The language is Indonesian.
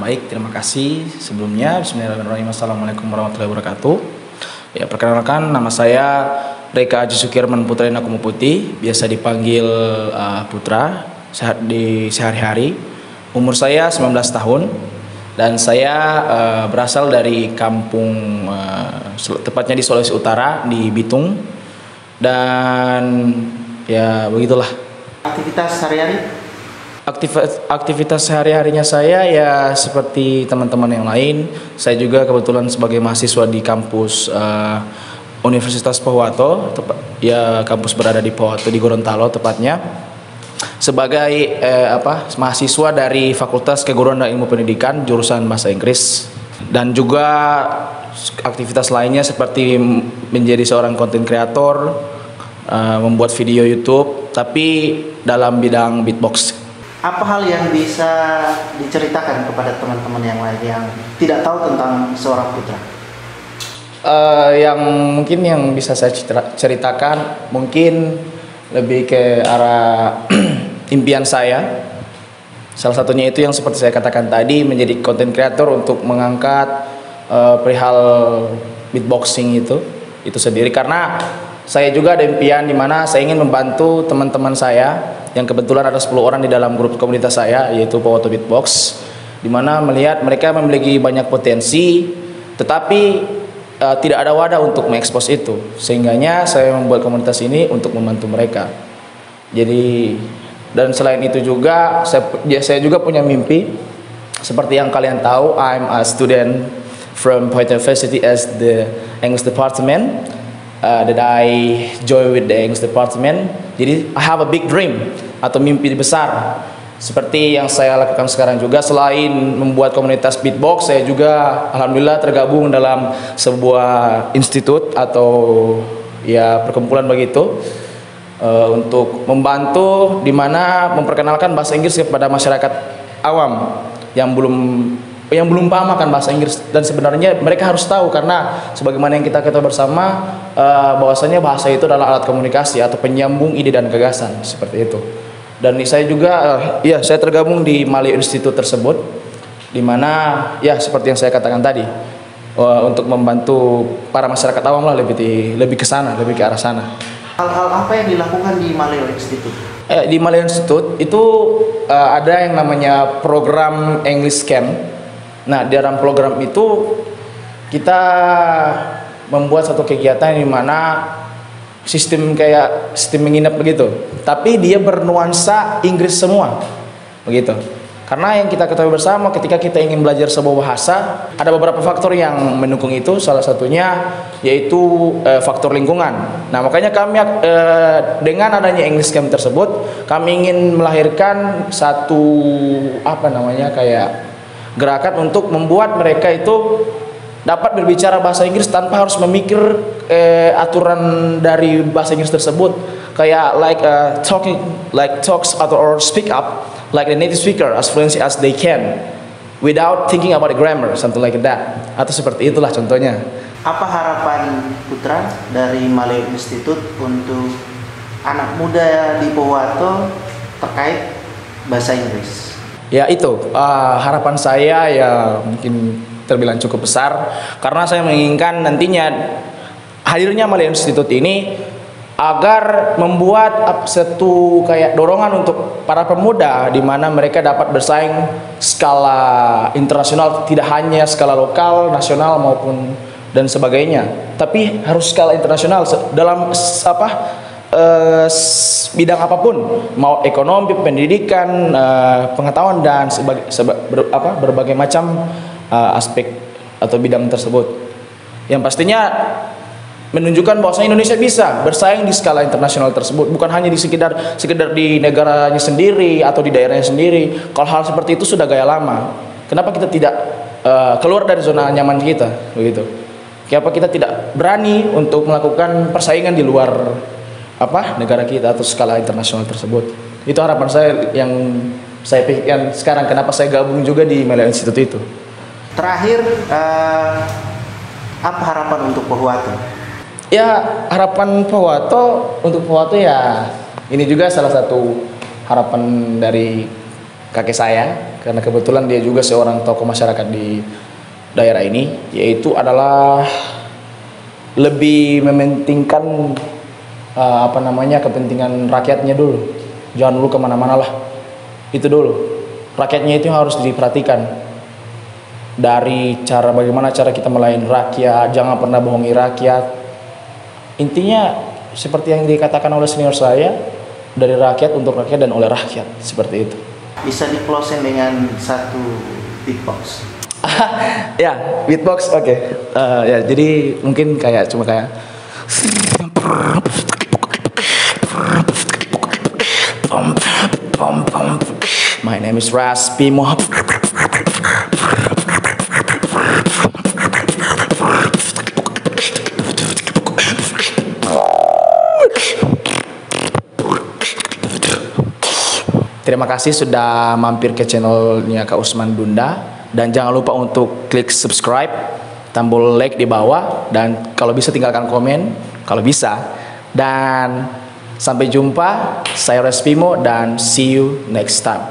Baik, terima kasih sebelumnya. Bismillahirrahmanirrahim. Assalamualaikum warahmatullahi wabarakatuh. Ya, perkenalkan, nama saya Reka Aji Sukirman Putra Nakumu Putih, biasa dipanggil Putra di sehari-hari. Umur saya 19 tahun dan saya berasal dari kampung tepatnya di Sulawesi Utara, di Bitung. Dan ya begitulah. Aktivitas sehari-hari? Aktivitas sehari-harinya saya ya seperti teman-teman yang lain. Saya juga kebetulan sebagai mahasiswa di kampus Universitas Pohuwato, ya kampus berada di Pohuwato di Gorontalo tepatnya. Sebagai mahasiswa dari Fakultas Keguruan dan Ilmu Pendidikan jurusan Bahasa Inggris, dan juga aktivitas lainnya seperti menjadi seorang konten kreator, membuat video YouTube tapi dalam bidang beatbox. Apa hal yang bisa diceritakan kepada teman-teman yang lain yang tidak tahu tentang seorang Putra? Yang mungkin yang bisa saya ceritakan mungkin lebih ke arah impian saya. Salah satunya itu yang seperti saya katakan tadi, menjadi konten kreator untuk mengangkat perihal beatboxing itu sendiri, karena saya juga ada impian di mana saya ingin membantu teman-teman saya yang kebetulan ada 10 orang di dalam grup komunitas saya, yaitu Pohuwato Beatbox, di mana melihat mereka memiliki banyak potensi tetapi tidak ada wadah untuk mengekspos itu, sehingganya saya membuat komunitas ini untuk membantu mereka. Jadi, dan selain itu juga saya juga punya mimpi. Seperti yang kalian tahu, I'm a student from Pohuwato University as the English department, that I join with the English department. Jadi I have a big dream atau mimpi besar. Seperti yang saya lakukan sekarang juga, selain membuat komunitas beatbox, saya juga alhamdulillah tergabung dalam sebuah institut atau ya perkumpulan begitu, untuk membantu di mana memperkenalkan bahasa Inggris kepada masyarakat awam yang belum paham akan bahasa Inggris. Dan sebenarnya mereka harus tahu, karena sebagaimana yang kita ketahui bersama, bahwasanya bahasa itu adalah alat komunikasi atau penyambung ide dan gagasan, seperti itu. Dan saya juga saya tergabung di Maleo Institute tersebut, di mana ya seperti yang saya katakan tadi, untuk membantu para masyarakat awam lah, lebih ke sana, lebih ke arah sana. Hal-hal apa yang dilakukan di Maleo Institute? Di Maleo Institute itu ada yang namanya program English Camp. Nah, di dalam program itu kita membuat satu kegiatan di mana sistem menginap begitu, tapi dia bernuansa Inggris semua, begitu. Karena yang kita ketahui bersama, ketika kita ingin belajar sebuah bahasa, ada beberapa faktor yang mendukung itu. Salah satunya yaitu faktor lingkungan. Nah, makanya kami dengan adanya English Camp tersebut, kami ingin melahirkan satu gerakan untuk membuat mereka itu dapat berbicara bahasa Inggris tanpa harus memikir aturan dari bahasa Inggris tersebut, kayak talks or speak up like the native speaker as fluently as they can without thinking about the grammar, something like that. Atau seperti itulah contohnya. Apa harapan Putra dari Maleo Institute untuk anak muda di Pohuwato terkait bahasa Inggris? Ya itu, harapan saya ya mungkin terbilang cukup besar, karena saya menginginkan nantinya hadirnya Maleo Institute ini agar membuat satu kayak dorongan untuk para pemuda, di mana mereka dapat bersaing skala internasional, tidak hanya skala lokal, nasional maupun dan sebagainya, tapi harus skala internasional dalam bidang apapun, mau ekonomi, pendidikan, pengetahuan dan berbagai macam aspek atau bidang tersebut, yang pastinya menunjukkan bahwasanya Indonesia bisa bersaing di skala internasional tersebut, bukan hanya di sekedar di negaranya sendiri atau di daerahnya sendiri. Kalau hal seperti itu sudah gaya lama, kenapa kita tidak keluar dari zona nyaman kita, begitu? Kenapa kita tidak berani untuk melakukan persaingan di luar negara kita atau skala internasional tersebut? Itu harapan saya yang saya pikirkan sekarang, kenapa saya gabung juga di Maleo Institute itu. Terakhir, apa harapan untuk Pohuwato? Ya, harapan untuk Pohuwato ya, ini juga salah satu harapan dari kakek saya, karena kebetulan dia juga seorang tokoh masyarakat di daerah ini, yaitu adalah lebih mementingkan kepentingan rakyatnya dulu. Jangan dulu kemana-mana lah, itu dulu. Rakyatnya itu yang harus diperhatikan, dari bagaimana cara kita melayani rakyat, jangan pernah bohongi rakyat. Intinya seperti yang dikatakan oleh senior saya, dari rakyat untuk rakyat dan oleh rakyat, seperti itu. Bisa di closing dengan satu beatbox. Ya, beatbox, oke. Ya, jadi mungkin cuma kayak My name is Raspimo. Terima kasih sudah mampir ke channelnya Kak Usman Dunda. Dan jangan lupa untuk klik subscribe, tombol like di bawah, dan kalau bisa tinggalkan komen kalau bisa. Dan sampai jumpa, saya Respimo dan see you next time.